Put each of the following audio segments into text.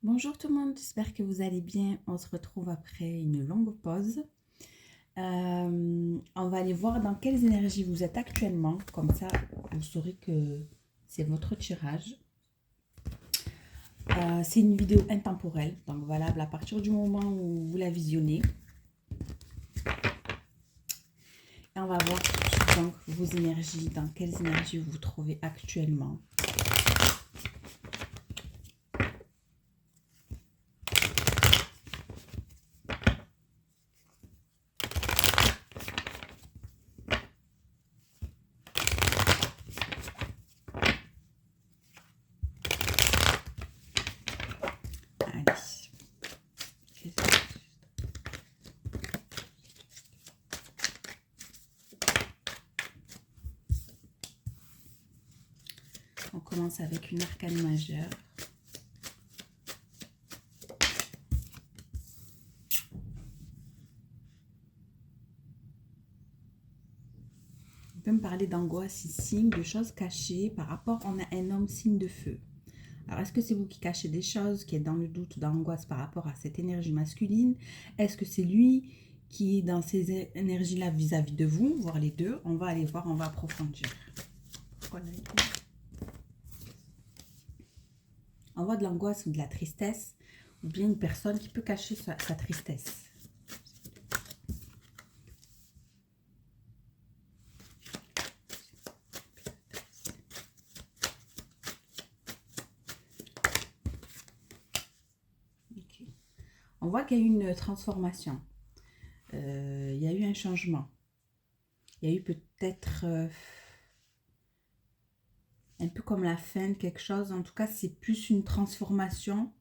Bonjour tout le monde, j'espère que vous allez bien. On se retrouve après une longue pause. On va aller voir dans quelles énergies vous êtes actuellement. Comme ça, vous saurez que c'est votre tirage. C'est une vidéo intemporelle, donc valable à partir du moment où vous la visionnez. Et on va voir donc vos énergies, dans quelles énergies vous vous trouvez actuellement. Allez. On commence avec une arcane majeure. On peut me parler d'angoisse ici, de choses cachées par rapport, on a un homme signe de feu. Alors, est-ce que c'est vous qui cachez des choses, qui est dans le doute, dans l'angoisse par rapport à cette énergie masculine? Est-ce que c'est lui qui est dans ces énergies-là vis-à-vis de vous? Voir les deux. On va aller voir, on va approfondir. On voit de l'angoisse ou de la tristesse, ou bien une personne qui peut cacher sa tristesse. Okay. On voit qu'il y a eu une transformation. Il y a eu un changement. Il y a eu peut-être un peu comme la fin de quelque chose. En tout cas, c'est plus une transformation.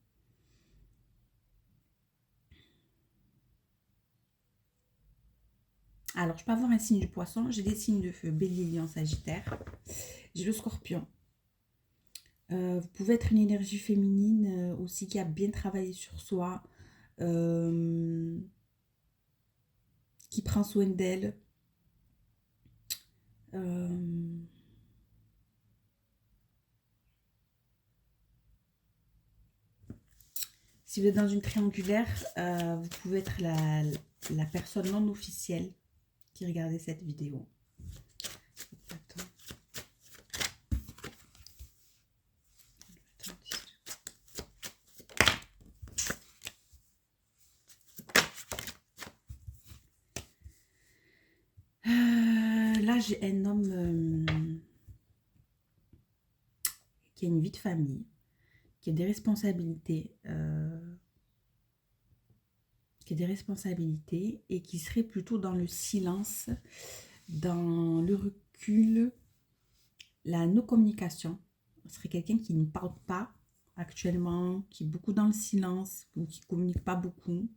Alors, je peux avoir un signe du poisson. J'ai des signes de feu, bélier, lion, sagittaire. J'ai le scorpion. Vous pouvez être une énergie féminine aussi qui a bien travaillé sur soi. Qui prend soin d'elle. Si vous êtes dans une triangulaire, vous pouvez être la personne non officielle qui regardait cette vidéo. Là, j'ai un homme qui a une vie de famille, qui a des responsabilités, et qui serait plutôt dans le silence, dans le recul, la non-communication. Ce serait quelqu'un qui ne parle pas actuellement, qui est beaucoup dans le silence, ou qui ne communique pas beaucoup.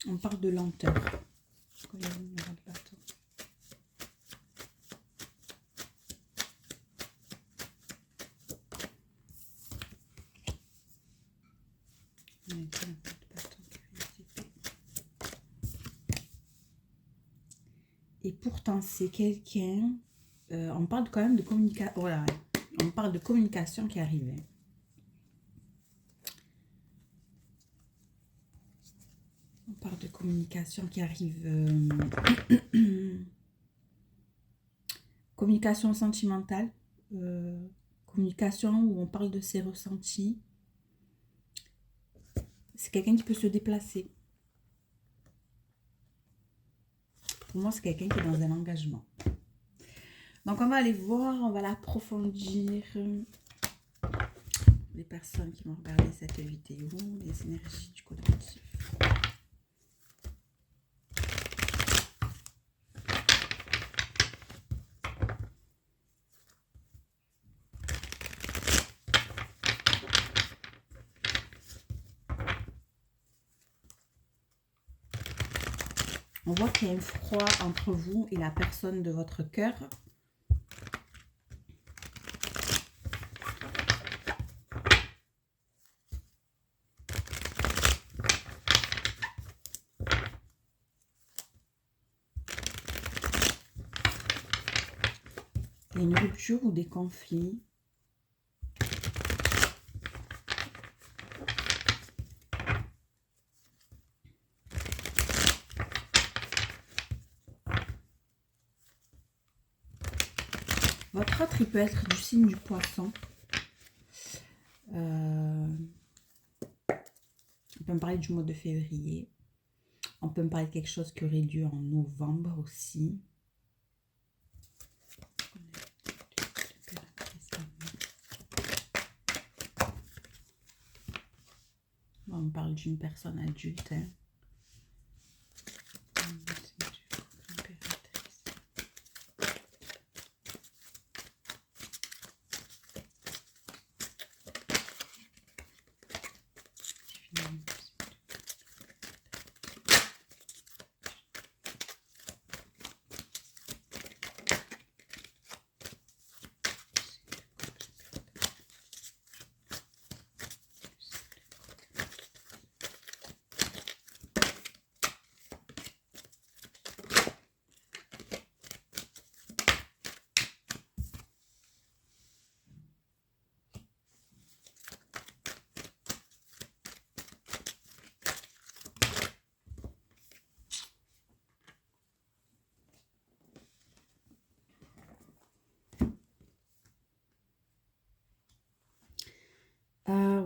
On parle de lenteur. Et pourtant, c'est quelqu'un... on parle quand même de communication. Voilà, on parle de communication qui arrive. On parle de communication qui arrive. Communication sentimentale. Communication où on parle de ses ressentis. C'est quelqu'un qui peut se déplacer. Pour moi, c'est quelqu'un qui est dans un engagement. Donc, on va aller voir, on va l'approfondir. Les personnes qui vont regarder cette vidéo, les énergies du collectif. On voit qu'il y a un froid entre vous et la personne de votre cœur. Il y a une rupture ou des conflits. Votre autre, il peut être du signe du poisson. On peut me parler du mois de février. On peut me parler de quelque chose qui aurait lieu en novembre aussi. On me parle d'une personne adulte. Hein.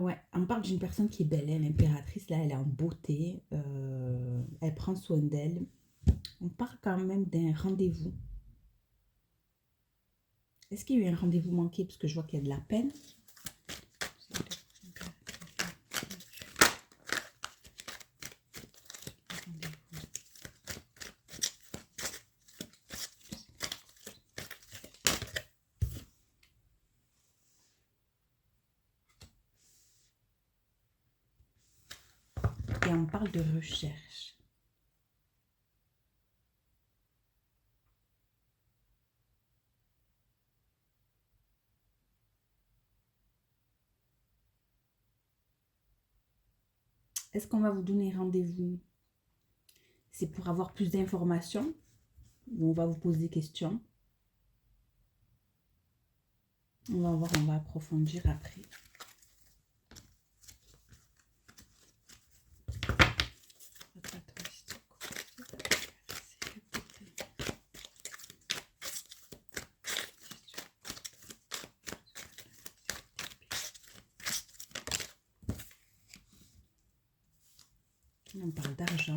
Ouais, on parle d'une personne qui est belle, hein, l'impératrice, là, elle est en beauté, elle prend soin d'elle. On parle quand même d'un rendez-vous. Est-ce qu'il y a eu un rendez-vous manqué? Parce que je vois qu'il y a de la peine. Et on parle de recherche. Est-ce qu'on va vous donner rendez-vous? C'est pour avoir plus d'informations ou on va vous poser des questions? On va voir, on va approfondir après. On parle d'argent.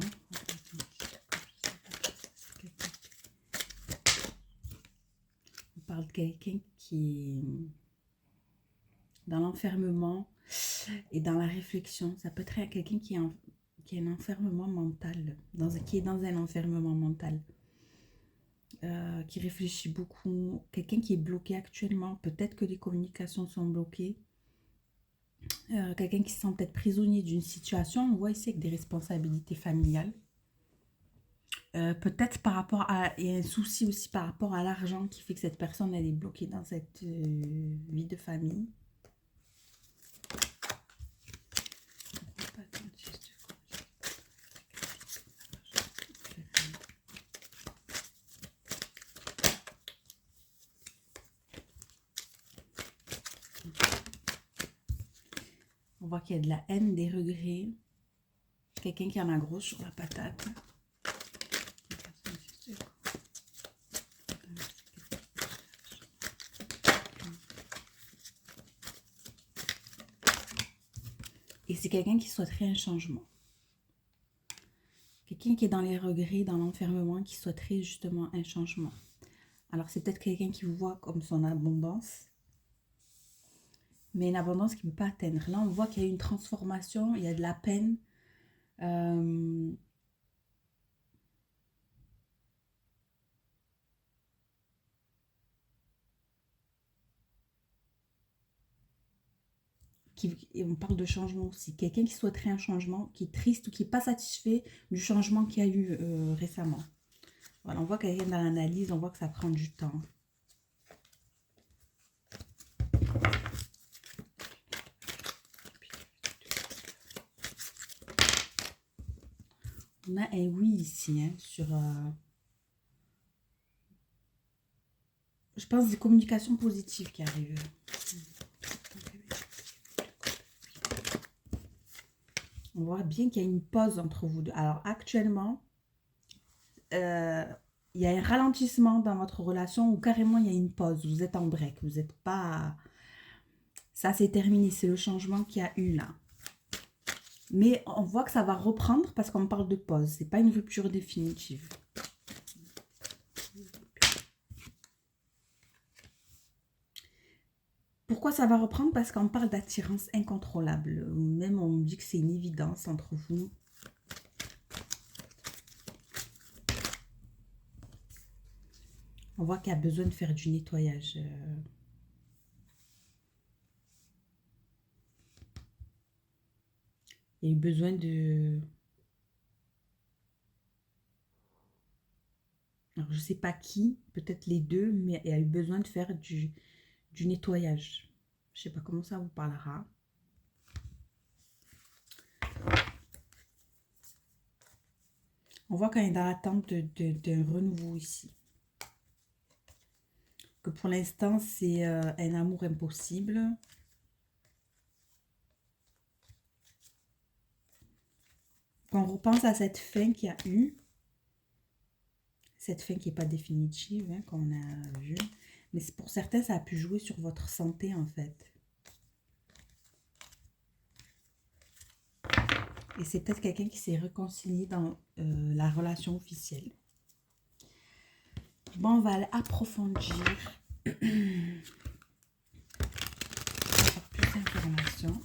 On parle de quelqu'un qui est dans l'enfermement et dans la réflexion. Ça peut être quelqu'un qui a un enfermement mental, qui est dans un enfermement mental, qui réfléchit beaucoup. Quelqu'un qui est bloqué actuellement. Peut-être que les communications sont bloquées. Quelqu'un qui se sent peut-être prisonnier d'une situation. On voit ici avec des responsabilités familiales. Peut-être par rapport à... Il y a un souci aussi par rapport à l'argent qui fait que cette personne, elle est bloquée dans cette vie de famille. On voit qu'il y a de la haine, des regrets. Quelqu'un qui en a gros sur la patate. Et c'est quelqu'un qui souhaiterait un changement. Quelqu'un qui est dans les regrets, dans l'enfermement, qui souhaiterait justement un changement. Alors c'est peut-être quelqu'un qui vous voit comme son abondance. Mais une abondance qu'il ne peut pas atteindre. Là, on voit qu'il y a une transformation, il y a de la peine. On parle de changement aussi. Quelqu'un qui souhaiterait un changement, qui est triste ou qui n'est pas satisfait du changement qu'il y a eu récemment. Voilà, on voit quelqu'un dans l'analyse, on voit que ça prend du temps. On a un oui ici, hein, sur... je pense, des communications positives qui arrivent. On voit bien qu'il y a une pause entre vous deux. Alors actuellement, il y a un ralentissement dans votre relation ou carrément il y a une pause. Vous êtes en break. Vous n'êtes pas... Ça, c'est terminé. C'est le changement qu'il y a eu là. Mais on voit que ça va reprendre parce qu'on parle de pause. Ce n'est pas une rupture définitive. Pourquoi ça va reprendre? Parce qu'on parle d'attirance incontrôlable. Même on dit que c'est une évidence entre vous. On voit qu'il y a besoin de faire du nettoyage. Il y a eu besoin de... Alors, je ne sais pas qui, peut-être les deux, mais il y a eu besoin de faire du nettoyage. Je ne sais pas comment ça vous parlera. On voit qu'on est dans l'attente d'un renouveau ici. Que pour l'instant, c'est un amour impossible. Qu'on repense à cette fin qu'il y a eu. Cette fin qui n'est pas définitive, hein, qu'on a vue. Mais pour certains, ça a pu jouer sur votre santé, en fait. Et c'est peut-être quelqu'un qui s'est réconcilié dans la relation officielle. Bon, on va aller approfondir. Plus d'informations.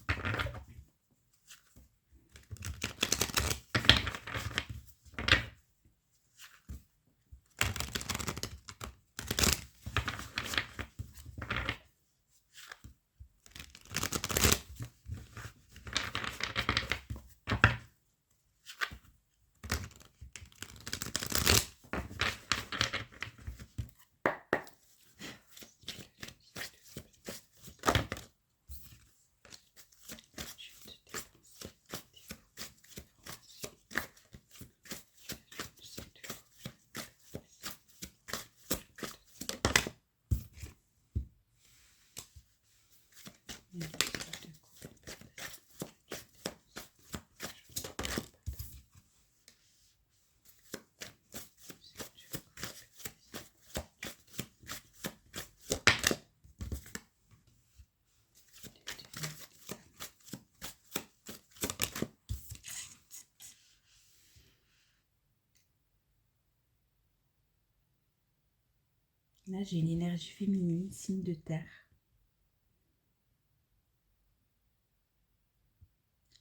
Là, j'ai une énergie féminine, signe de terre.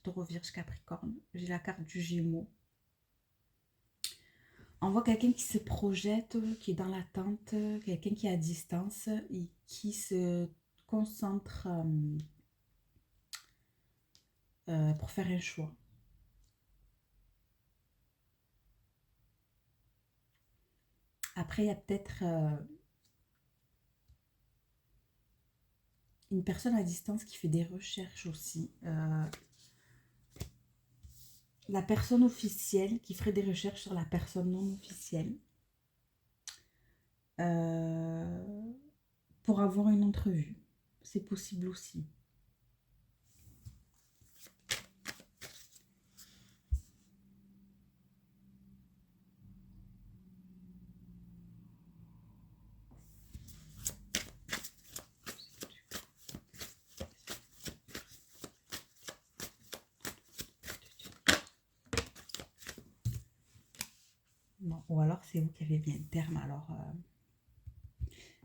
Taureau, Vierge, Capricorne. J'ai la carte du Gémeaux. On voit quelqu'un qui se projette, qui est dans l'attente, quelqu'un qui est à distance et qui se concentre pour faire un choix. Après, il y a peut-être une personne à distance qui fait des recherches aussi. La personne officielle qui ferait des recherches sur la personne non officielle pour avoir une entrevue. C'est possible aussi. Non, ou alors c'est vous qui avez mis un terme. Alors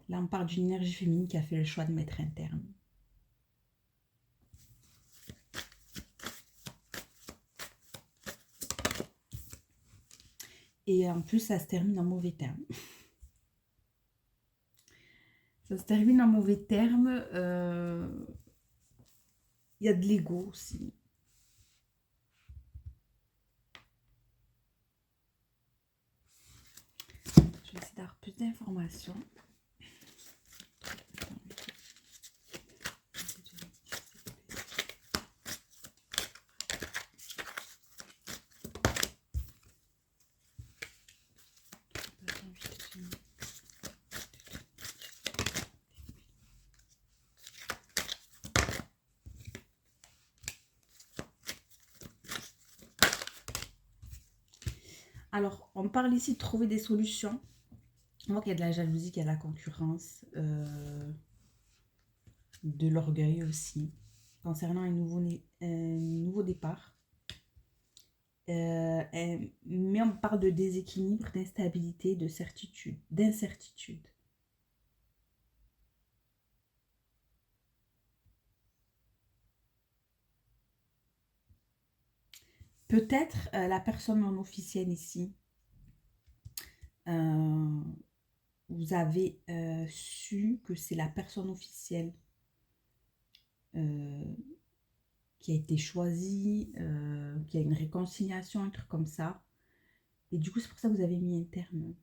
là, on parle d'une énergie féminine qui a fait le choix de mettre un terme. Et en plus, ça se termine en mauvais terme. Ça se termine en mauvais terme. Il y a de l'ego aussi. Je vais essayer d'avoir plus d'informations. Alors, on parle ici de trouver des solutions. On voit qu'il y a de la jalousie, qu'il y a de la concurrence, de l'orgueil aussi, concernant un nouveau départ. Mais on parle de déséquilibre, d'instabilité, de certitude, d'incertitude. Peut-être la personne non officielle ici, vous avez su que c'est la personne officielle qui a été choisie, qui a une réconciliation, un truc comme ça. Et du coup, c'est pour ça que vous avez mis un terme.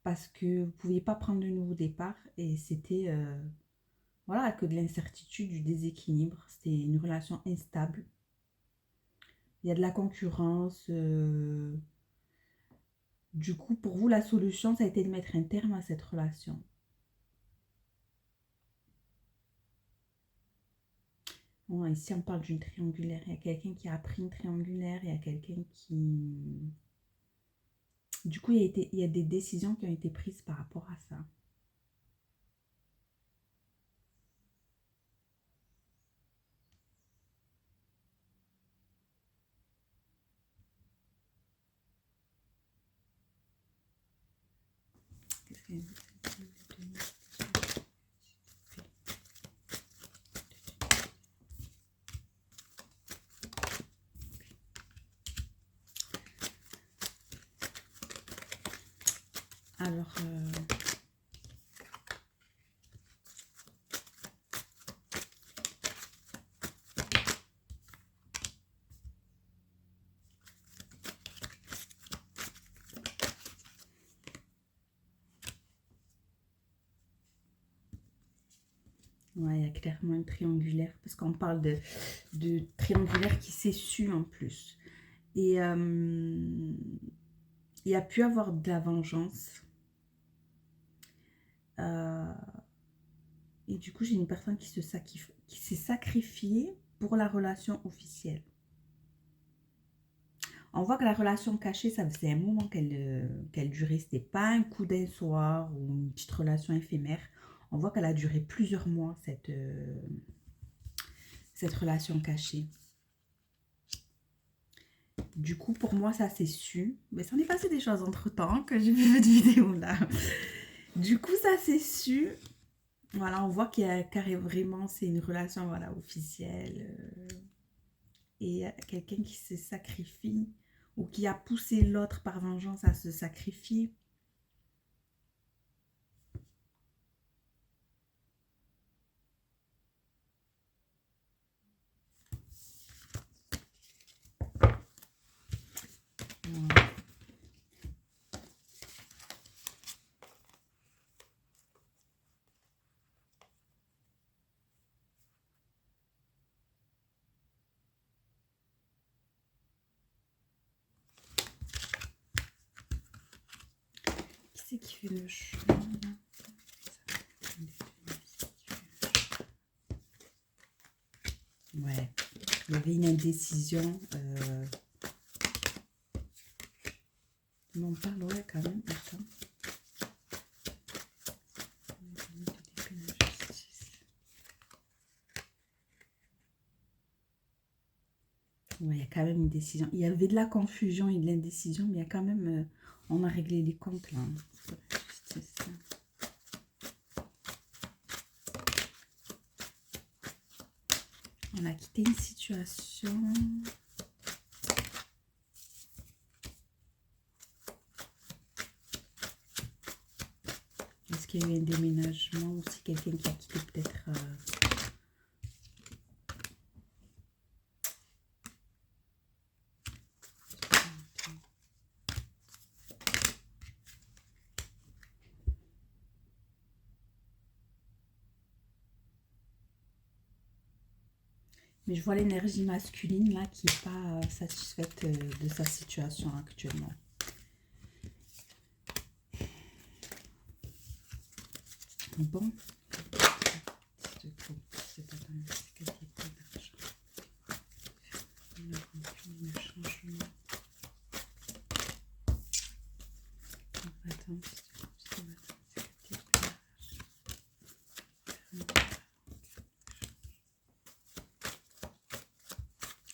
Parce que vous ne pouviez pas prendre de nouveau départ et c'était voilà, que de l'incertitude, du déséquilibre. C'était une relation instable. Il y a de la concurrence. Du coup, pour vous, la solution, ça a été de mettre un terme à cette relation. Bon, ici, on parle d'une triangulaire. Il y a quelqu'un qui a pris une triangulaire. Il y a quelqu'un qui... Du coup, il y a des décisions qui ont été prises par rapport à ça. Alors, ouais, il y a clairement une triangulaire, parce qu'on parle de triangulaire qui s'est su en plus. Et il y a pu avoir de la vengeance. Et du coup, j'ai une personne qui s'est sacrifiée pour la relation officielle. On voit que la relation cachée, ça faisait un moment qu'elle durait. Ce n'était pas un coup d'un soir ou une petite relation éphémère. On voit qu'elle a duré plusieurs mois, cette relation cachée. Du coup, pour moi, ça s'est su. Mais ça en est passé des choses entre-temps que j'ai vu cette vidéo-là. Du coup, ça s'est su. Voilà, on voit qu'il y a carrément vraiment, c'est une relation voilà, officielle. Et quelqu'un qui se sacrifie ou qui a poussé l'autre par vengeance à se sacrifier. Voilà. Qui c'est qui fait le chemin? Ouais, il y avait une indécision. On parle, ouais, quand même. Attends. Ouais, il y a quand même une décision. Il y avait de la confusion et de l'indécision, mais il y a quand même... on a réglé les comptes, là. On a quitté une situation. Est-ce qu'il y a eu un déménagement ou c'est quelqu'un qui a quitté peut-être... Mais je vois l'énergie masculine là qui n'est pas satisfaite de sa situation actuellement. Bon. Le changement.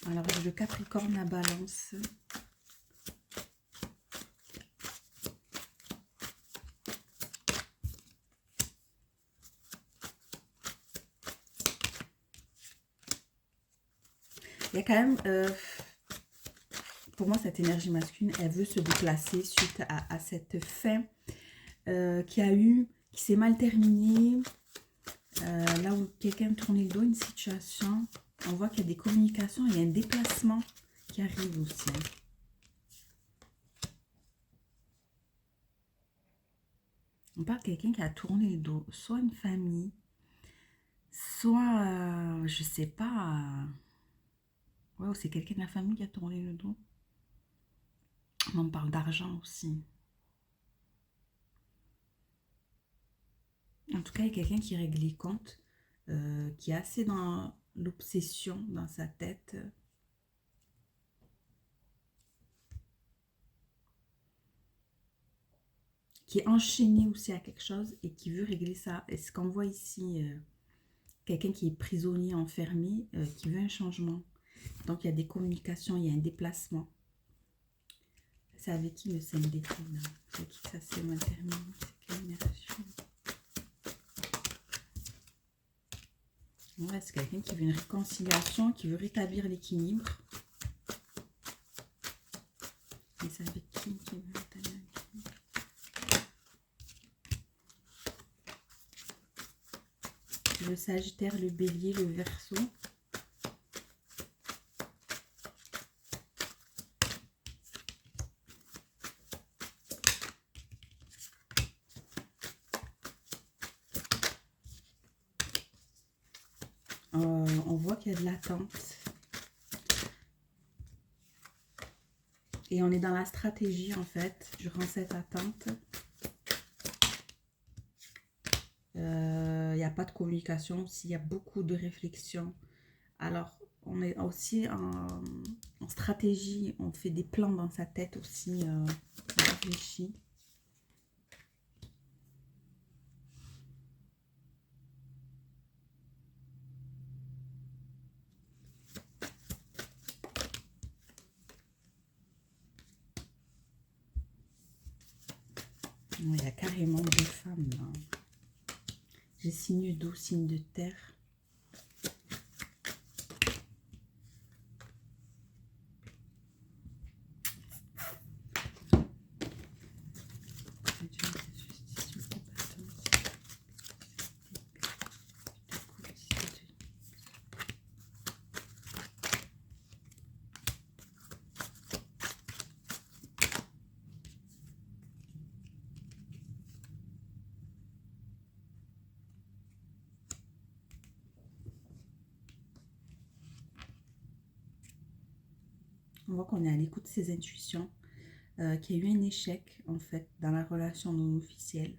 Alors, le Capricorne à Balance. Il y a quand même, pour moi, cette énergie masculine, elle veut se déplacer suite à cette fin qui s'est mal terminée. Là où quelqu'un tournait le dos, une situation, on voit qu'il y a des communications, il y a un déplacement qui arrive aussi. On parle de quelqu'un qui a tourné le dos, soit une famille, soit, je sais pas, ouais, c'est quelqu'un de la famille qui a tourné le dos. On parle d'argent aussi. En tout cas, il y a quelqu'un qui règle les comptes, qui est assez dans l'obsession dans sa tête. Qui est enchaîné aussi à quelque chose et qui veut régler ça. Et ce qu'on voit ici, quelqu'un qui est prisonnier, enfermé, qui veut un changement. Donc, il y a des communications, il y a un déplacement. C'est avec qui le 5 d'épée là? C'est qui ça s'est mal terminé? C'est quelle énergie? Ouais, c'est quelqu'un qui veut une réconciliation, qui veut rétablir l'équilibre. Et c'est avec qui veut rétablir l'équilibre? Le Sagittaire, le Bélier, le Verseau. On voit qu'il y a de l'attente. Et on est dans la stratégie, en fait, durant cette attente. Il n'y a pas de communication aussi, il y a beaucoup de réflexion. Alors, on est aussi en stratégie, on fait des plans dans sa tête aussi, on réfléchit. Il y a carrément deux femmes là. J'ai signe d'eau, signe de terre. On voit qu'on est à l'écoute de ses intuitions, qu'il y a eu un échec en fait dans la relation non officielle.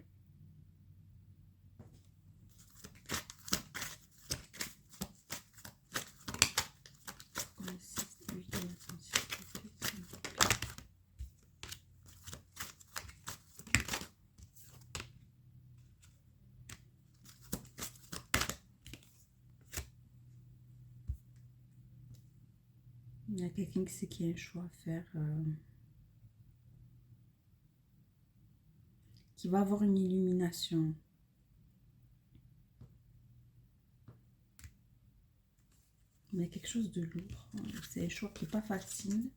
Il y a quelqu'un qui sait qu'il y a un choix à faire, qui va avoir une illumination. Il y a quelque chose de lourd. C'est un choix qui n'est pas facile.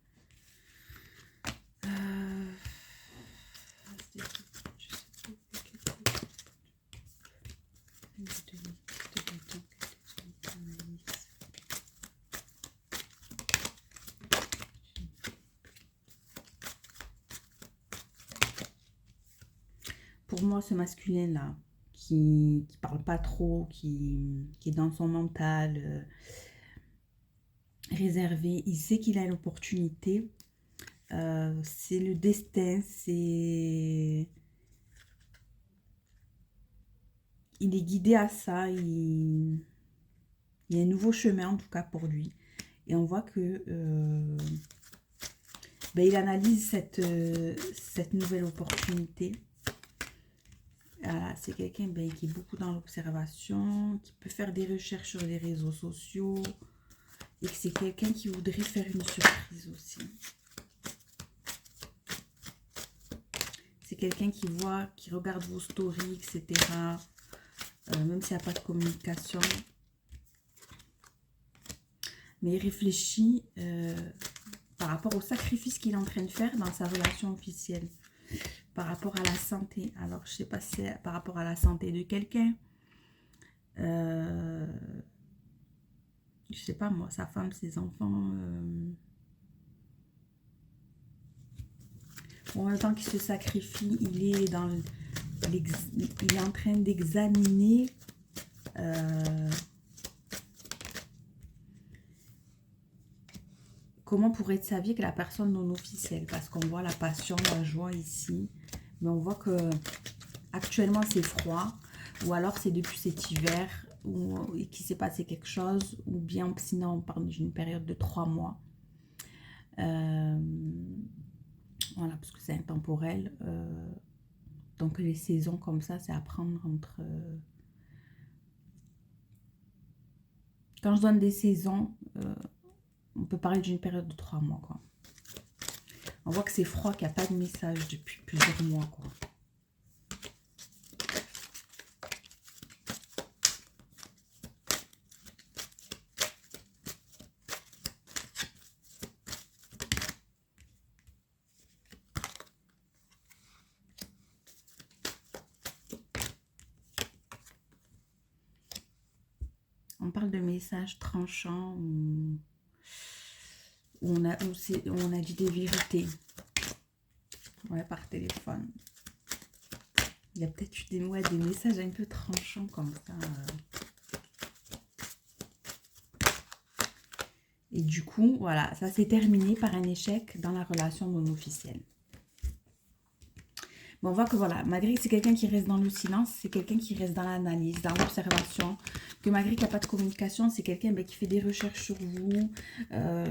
Pour moi, ce masculin-là, qui parle pas trop, qui est dans son mental, réservé, il sait qu'il a une opportunité. C'est le destin, c'est... Il est guidé à ça, il y a un nouveau chemin en tout cas pour lui. Et on voit que il analyse cette nouvelle opportunité. Voilà, c'est quelqu'un qui est beaucoup dans l'observation, qui peut faire des recherches sur les réseaux sociaux. Et que c'est quelqu'un qui voudrait faire une surprise aussi. C'est quelqu'un qui voit, qui regarde vos stories, etc. Même s'il n'y a pas de communication. Mais il réfléchit par rapport au sacrifice qu'il est en train de faire dans sa relation officielle. Par rapport à la santé. Alors, je ne sais pas si c'est par rapport à la santé de quelqu'un. Je ne sais pas moi, sa femme, ses enfants. En même temps qu'il se sacrifie, il est en train d'examiner comment pourrait être sa vie avec la personne non officielle. Parce qu'on voit la passion, la joie ici. Mais on voit que actuellement c'est froid. Ou alors c'est depuis cet hiver qu'il s'est passé quelque chose. Ou bien sinon on parle d'une période de 3 mois. Voilà, parce que c'est intemporel. Donc les saisons comme ça, c'est à prendre entre... Quand je donne des saisons, on peut parler d'une période de 3 mois, quoi. On voit que c'est froid, qu'il n'y a pas de message depuis plusieurs mois, quoi. On parle de messages tranchants où on a dit des vérités. Ouais, par téléphone. Il y a peut-être eu des messages un peu tranchants comme ça. Et du coup, voilà, ça s'est terminé par un échec dans la relation non officielle. Bon, on voit que voilà, malgré que c'est quelqu'un qui reste dans le silence, c'est quelqu'un qui reste dans l'analyse, dans l'observation. Que malgré qu'il n'y a pas de communication, c'est quelqu'un qui fait des recherches sur vous,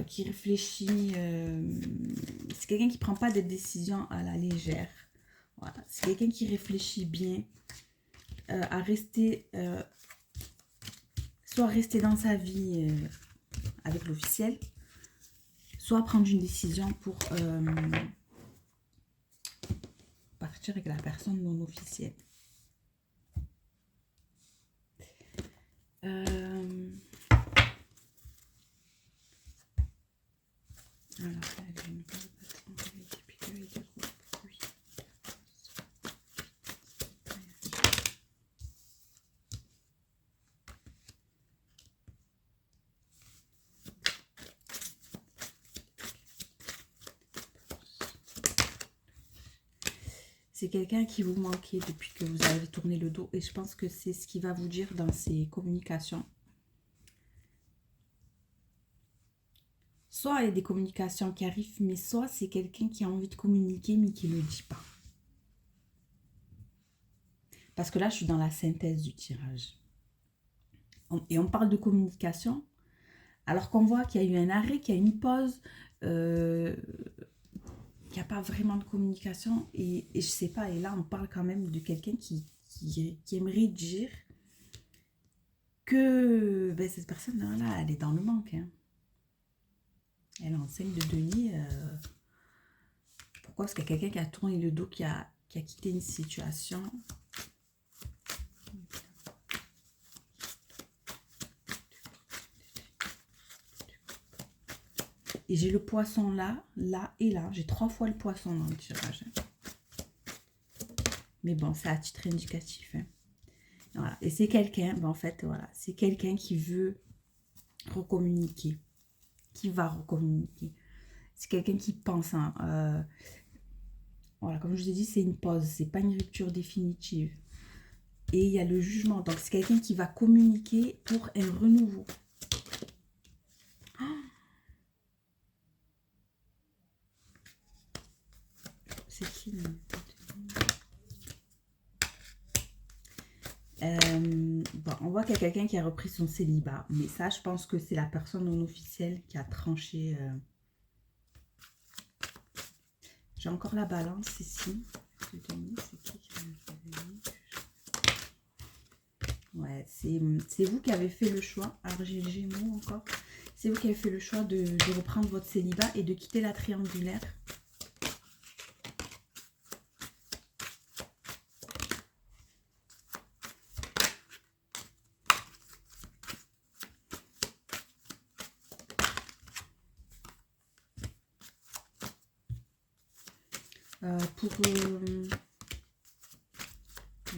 qui réfléchit. C'est quelqu'un qui ne prend pas des décisions à la légère. Voilà. C'est quelqu'un qui réfléchit bien à rester, soit rester dans sa vie avec l'officiel, soit prendre une décision pour partir avec la personne non officielle. C'est quelqu'un qui vous manquait depuis que vous avez tourné le dos. Et je pense que c'est ce qu'il va vous dire dans ses communications. Soit il y a des communications qui arrivent, mais soit c'est quelqu'un qui a envie de communiquer, mais qui ne le dit pas. Parce que là, je suis dans la synthèse du tirage. Et on parle de communication, alors qu'on voit qu'il y a eu un arrêt, qu'il y a une pause, qu'il n'y a pas vraiment de communication. Et je sais pas, et là, on parle quand même de quelqu'un qui aimerait dire que cette personne-là, elle est dans le manque. Hein. Elle enseigne de denier. Pourquoi? Parce qu'il y a quelqu'un qui a tourné le dos, qui a quitté une situation. Et j'ai le poisson là, là et là. J'ai 3 fois le poisson dans le tirage. Mais bon, c'est à titre indicatif. Hein. Voilà. Et c'est quelqu'un, en fait, voilà. C'est quelqu'un qui veut recommuniquer. Qui va recommuniquer. C'est quelqu'un qui pense. Hein, voilà, comme je vous ai dit, c'est une pause. C'est pas une rupture définitive. Et il y a le jugement. Donc, c'est quelqu'un qui va communiquer pour un renouveau. C'est qui là? Bon, on voit qu'il y a quelqu'un qui a repris son célibat. Mais ça, je pense que c'est la personne non officielle qui a tranché. J'ai encore la balance ici. C'est qui qui c'est vous qui avez fait le choix. Alors j'ai le Gémeaux encore. C'est vous qui avez fait le choix de reprendre votre célibat et de quitter la triangulaire.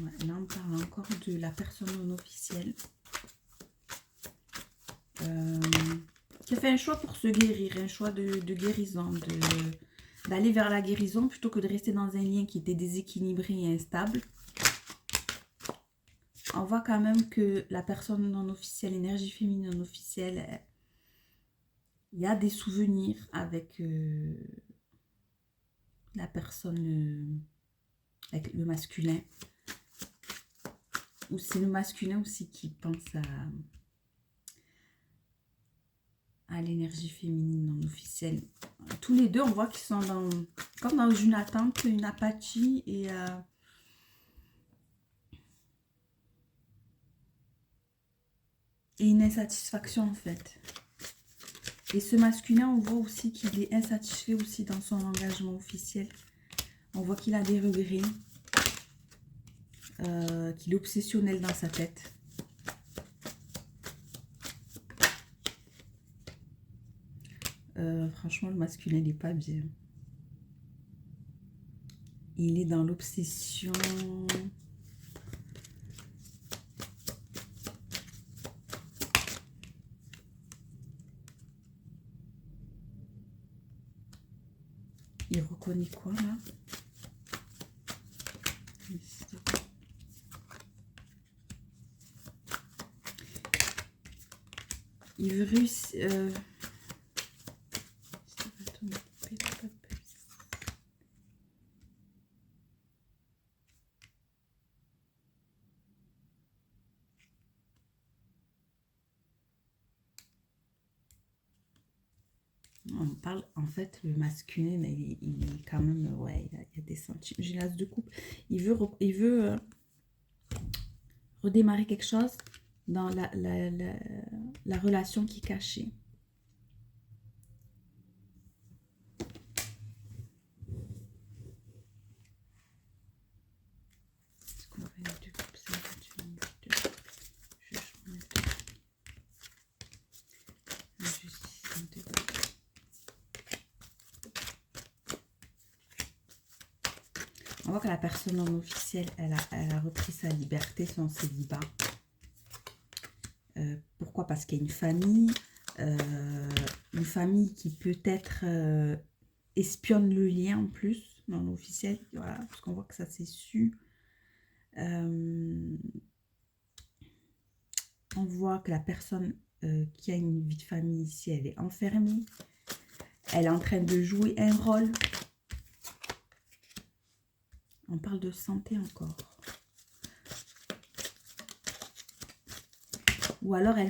Ouais, là on parle encore de la personne non officielle. Qui a fait un choix pour se guérir, un choix de guérison, d'aller vers la guérison plutôt que de rester dans un lien qui était déséquilibré et instable. On voit quand même que la personne non officielle, énergie féminine non officielle, il y a des souvenirs avec la personne, avec le masculin. Ou c'est le masculin aussi qui pense à l'énergie féminine non officielle. Tous les deux, on voit qu'ils sont comme dans une attente, une apathie et une insatisfaction en fait. Et ce masculin, on voit aussi qu'il est insatisfait aussi dans son engagement officiel. On voit qu'il a des regrets, qu'il est obsessionnel dans sa tête. Franchement, le masculin n'est pas bien. Il est dans l'obsession. Il reconnaît quoi là? Il veut réussir. On parle, en fait, le masculin, il est quand même, ouais, il y a des sentiments. J'ai l'as de coupe. Il veut redémarrer quelque chose dans la relation qui est cachée. On voit que la personne non officielle, elle a repris sa liberté, son célibat. Pourquoi? Parce qu'il y a une famille qui peut-être espionne le lien en plus, non officiel. Voilà, parce qu'on voit que ça s'est su. On voit que la personne qui a une vie de famille ici, elle est enfermée. Elle est en train de jouer un rôle. On parle de santé encore. Ou alors alors,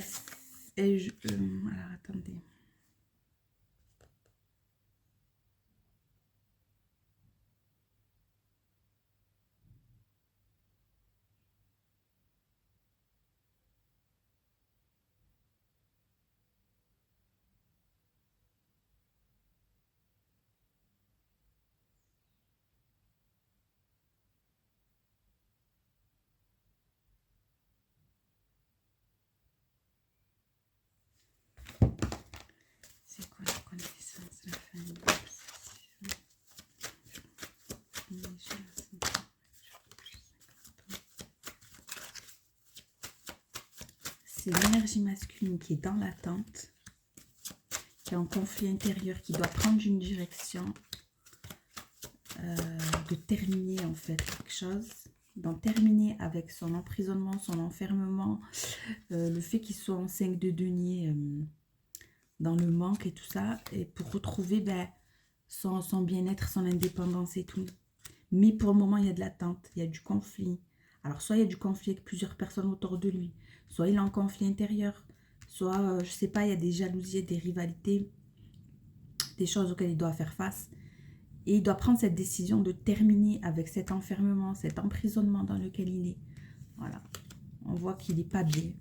attendez. C'est l'énergie masculine qui est dans l'attente, qui est en conflit intérieur, qui doit prendre une direction, de terminer en fait quelque chose, d'en terminer avec son emprisonnement, son enfermement, le fait qu'il soit en 5 de denier, dans le manque et tout ça, et pour retrouver son bien-être, son indépendance et tout. Mais pour le moment, il y a de l'attente, il y a du conflit. Alors, soit il y a du conflit avec plusieurs personnes autour de lui, soit il est en conflit intérieur, soit, je sais pas, il y a des jalousies, des rivalités, des choses auxquelles il doit faire face. Et il doit prendre cette décision de terminer avec cet enfermement, cet emprisonnement dans lequel il est. Voilà. On voit qu'il n'est pas bien,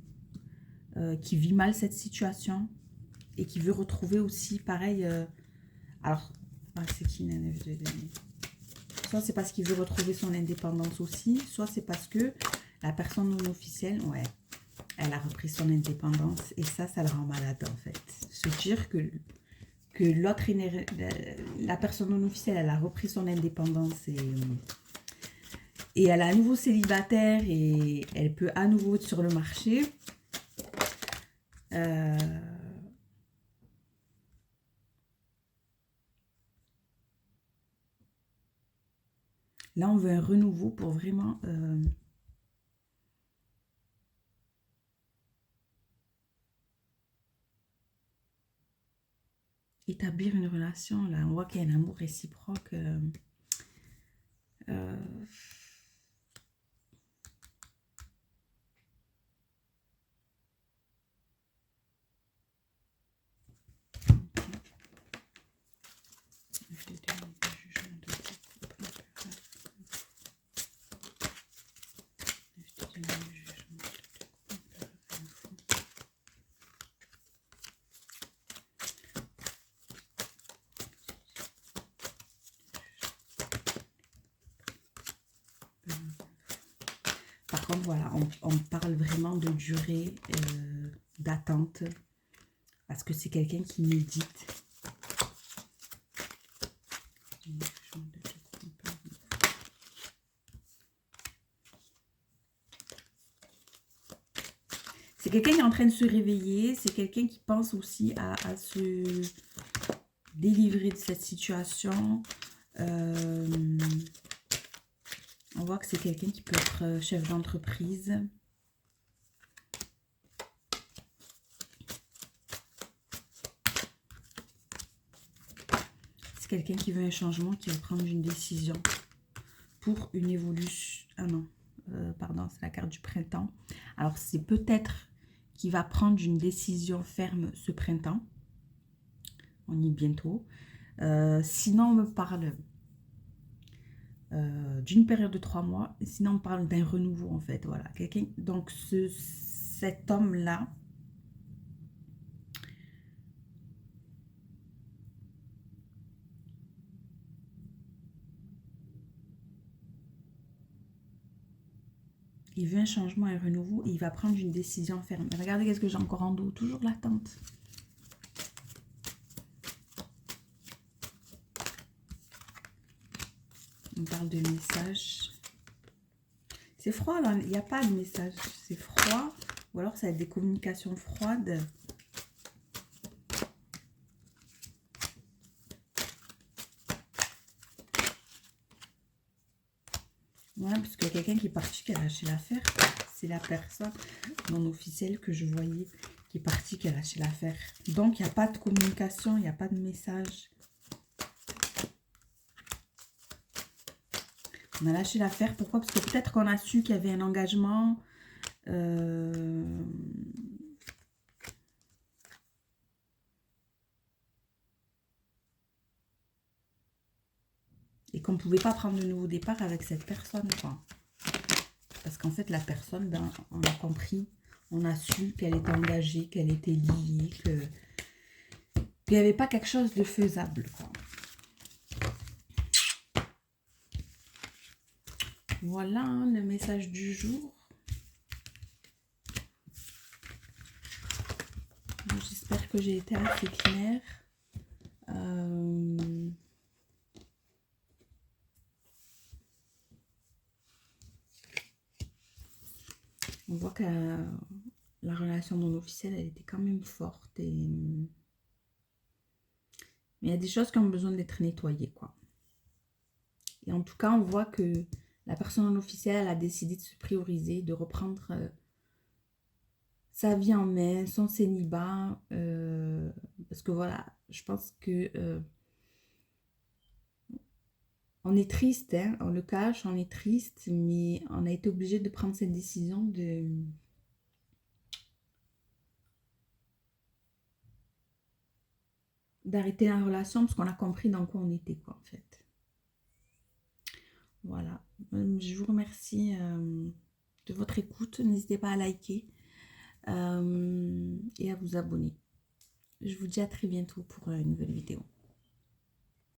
qu'il vit mal cette situation et qu'il veut retrouver aussi, pareil, alors, c'est qui la 9 de denier? Soit c'est parce qu'il veut retrouver son indépendance aussi, soit c'est parce que la personne non officielle, ouais, elle a repris son indépendance et ça le rend malade en fait. Se dire que l'autre, la personne non officielle, elle a repris son indépendance et elle est à nouveau célibataire et elle peut à nouveau être sur le marché. Là, on veut un renouveau pour vraiment établir une relation. Là, on voit qu'il y a un amour réciproque. Par contre, voilà, on parle vraiment de durée d'attente parce que c'est quelqu'un qui médite. C'est quelqu'un qui est en train de se réveiller, c'est quelqu'un qui pense aussi à se délivrer de cette situation. On voit que c'est quelqu'un qui peut être chef d'entreprise. C'est quelqu'un qui veut un changement, qui veut prendre une décision pour une évolution. Ah non, pardon, c'est la carte du printemps. Alors, c'est peut-être qu'il va prendre une décision ferme ce printemps. On y est bientôt. Sinon, on me parle d'une période de 3 mois. Sinon, on parle d'un renouveau, en fait. Voilà. Quelqu'un. Donc, cet homme-là, il veut un changement, un renouveau, et il va prendre une décision ferme. Regardez qu'est-ce que j'ai encore en dos. Toujours l'attente. On parle de message. C'est froid, là. Il n'y a pas de message. C'est froid. Ou alors, ça va être des communications froides. Ouais, parce qu'il y a quelqu'un qui est parti, qui a lâché l'affaire. C'est la personne non officielle que je voyais qui est partie, qui a lâché l'affaire. Donc, il n'y a pas de communication, il n'y a pas de message. On a lâché l'affaire. Pourquoi? Parce que peut-être qu'on a su qu'il y avait un engagement. Et qu'on ne pouvait pas prendre de nouveau départ avec cette personne, quoi. Parce qu'en fait, la personne, ben, on a compris, on a su qu'elle était engagée, qu'elle était liée, qu'il n'y avait pas quelque chose de faisable, quoi. Voilà hein, le message du jour. J'espère que j'ai été assez claire. On voit que la relation non officielle, elle était quand même forte. Mais il y a des choses qui ont besoin d'être nettoyées, quoi. Et en tout cas, on voit que la personne non officielle, elle a décidé de se prioriser, de reprendre sa vie en main, son célibat. Parce que voilà, je pense que on est triste, hein, on le cache, on est triste, mais on a été obligé de prendre cette décision d'arrêter la relation parce qu'on a compris dans quoi on était, quoi, en fait. Voilà. Je vous remercie de votre écoute. N'hésitez pas à liker et à vous abonner. Je vous dis à très bientôt pour une nouvelle vidéo.